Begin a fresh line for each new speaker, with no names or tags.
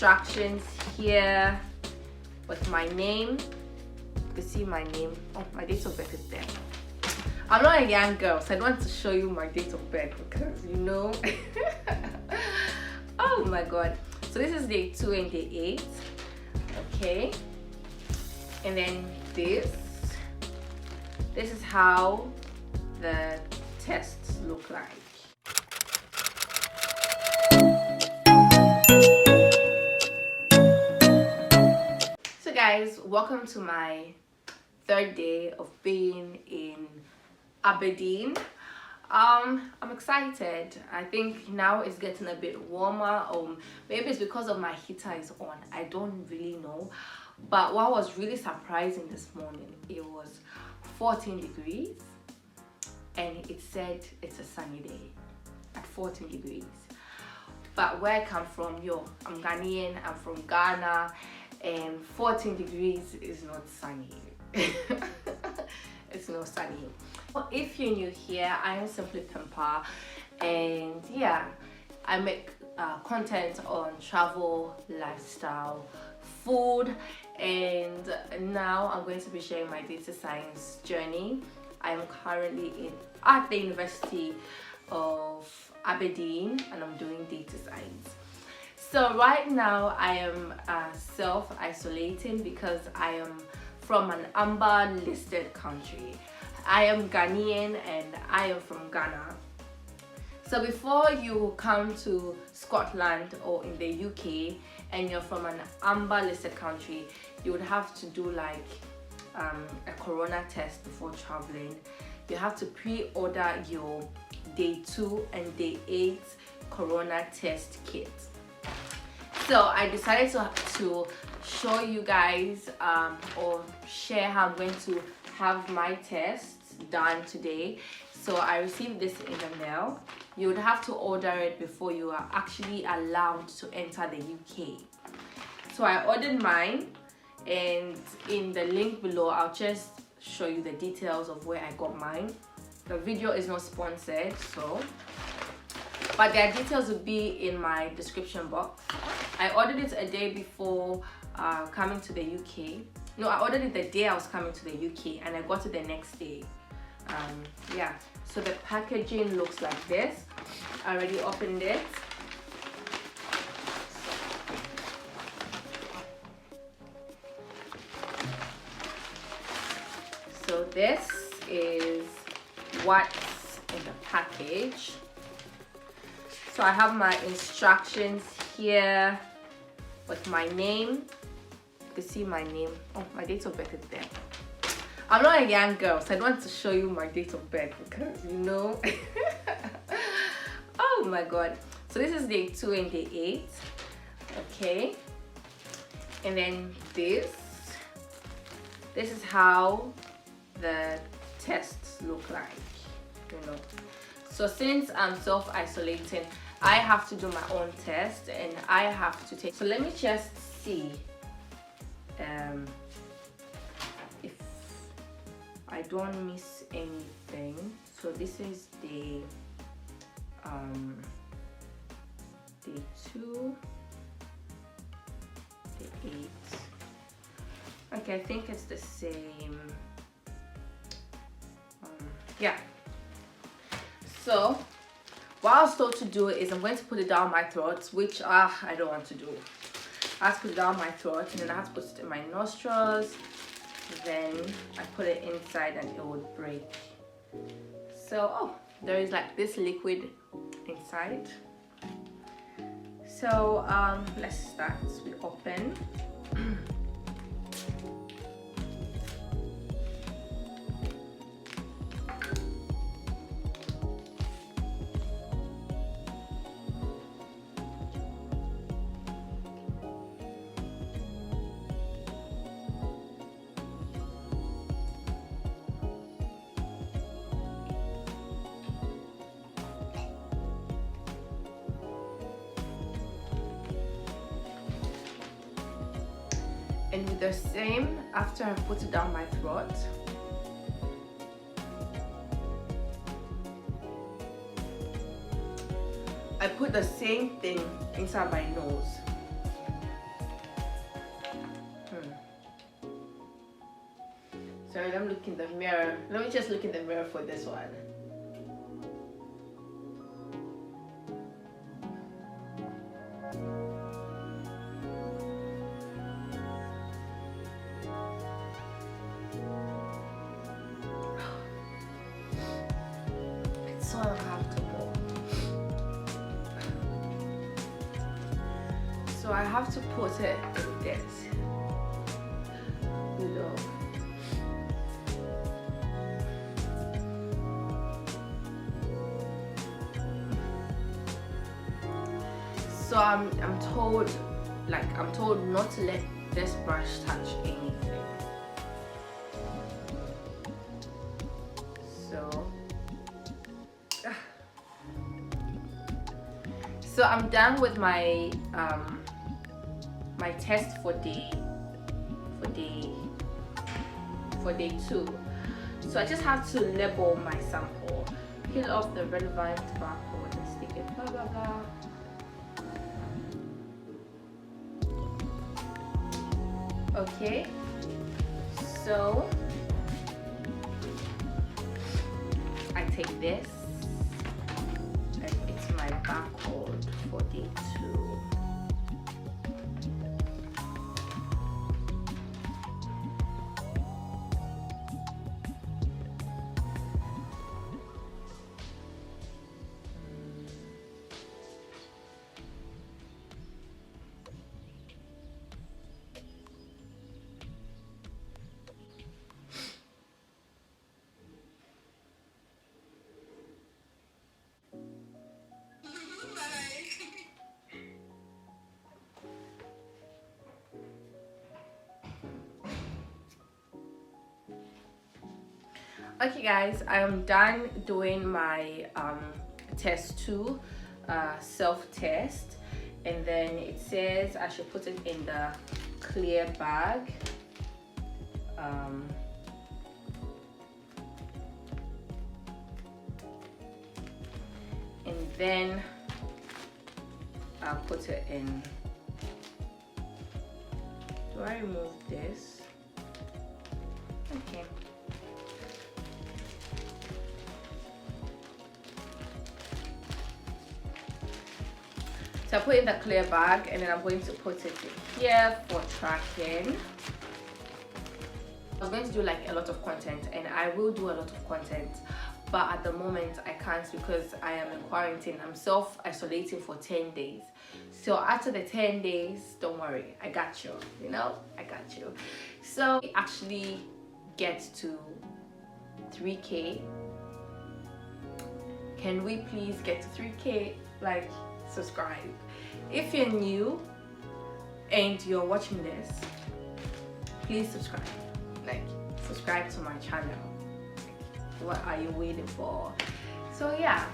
instructions here with my name. You can see my name. Oh, my date of birth is there. I'm not a young girl, so I don't want to show you my date of birth because you know. Oh my god. So this is day 2 and day 8. Okay. And then this is how the tests look like. So guys, welcome to my 3rd day of being in Aberdeen. I'm excited. I think now it's getting a bit warmer, maybe it's because of my heater is on. I don't really know. But what was really surprising this morning, it was 14 degrees and it said it's a sunny day at 14 degrees. But where I come from, I'm Ghanaian, I'm from Ghana, and 14 degrees is not sunny. It's not sunny. If you're new here, I am Simply Pimpa, and yeah, I make content on travel, lifestyle, food, and now I'm going to be sharing my data science journey. I am currently at the University of Aberdeen and I'm doing data science. So right now I am self-isolating because I am from an amber listed country. I am Ghanaian and I am from Ghana. So before you come to Scotland or in the UK and you're from an amber listed country, you would have to do like a corona test before traveling. You have to pre-order your day 2 and day 8 corona test kit. So I decided to show you guys or share how I'm going to have my tests done today. So I received this in the mail. You would have to order it before you are actually allowed to enter the UK. So I ordered mine, and in the link below I'll just show you the details of where I got mine. The video is not sponsored, but their details will be in my description box. I ordered it a day before coming to the UK. No, I ordered it the day I was coming to the UK and I got it the next day. Yeah, so the packaging looks like this. I already opened it. So this is what's in the package. So I have my instructions here with my name. You can see my name. Oh, my date of birth is there. I'm not a young girl, so I don't want to show you my date of birth because you know. Oh my god. So this is day 2 and day 8. Okay. And then this is how the tests look like, you know. So since I'm self-isolating, I have to do my own test and I have to take. So let me just see if I don't miss anything. So this is the day 2, day 8. Okay, I think it's the same. Yeah. So what I was told to do is I'm going to put it down my throat, which I don't want to do. I have to put it down my throat and then I have to put it in my nostrils. Then I put it inside and it would break. So there is like this liquid inside. So let's start. We open. And with the same, after I put it down my throat, I put the same thing inside my nose. Sorry, let me look in the mirror. Let me just look in the mirror for this one. It's so uncomfortable. So I have to put it in this. You know. So I'm told not to let this brush touch anything. So I'm done with my my test for day 2. So I just have to label my sample, peel off the relevant barcode and stick it, blah blah blah. Okay, so I take this and it's my barcode for day 2. Okay guys, I am done doing my test 2 self-test, and then it says I should put it in the clear bag. And then I'll put it in. Do I remove this? Okay. So I put it in the clear bag, and then I'm going to put it in here for tracking. I was going to do like a lot of content, and I will do a lot of content, but at the moment I can't because I am in quarantine. I'm self-isolating for 10 days. So after the 10 days, don't worry, I got you, you know, I got you. So we actually get to 3K. Can we please get to 3K? Like, subscribe. If you're new and you're watching this, please subscribe. Like, subscribe to my channel. What are you waiting for? So yeah.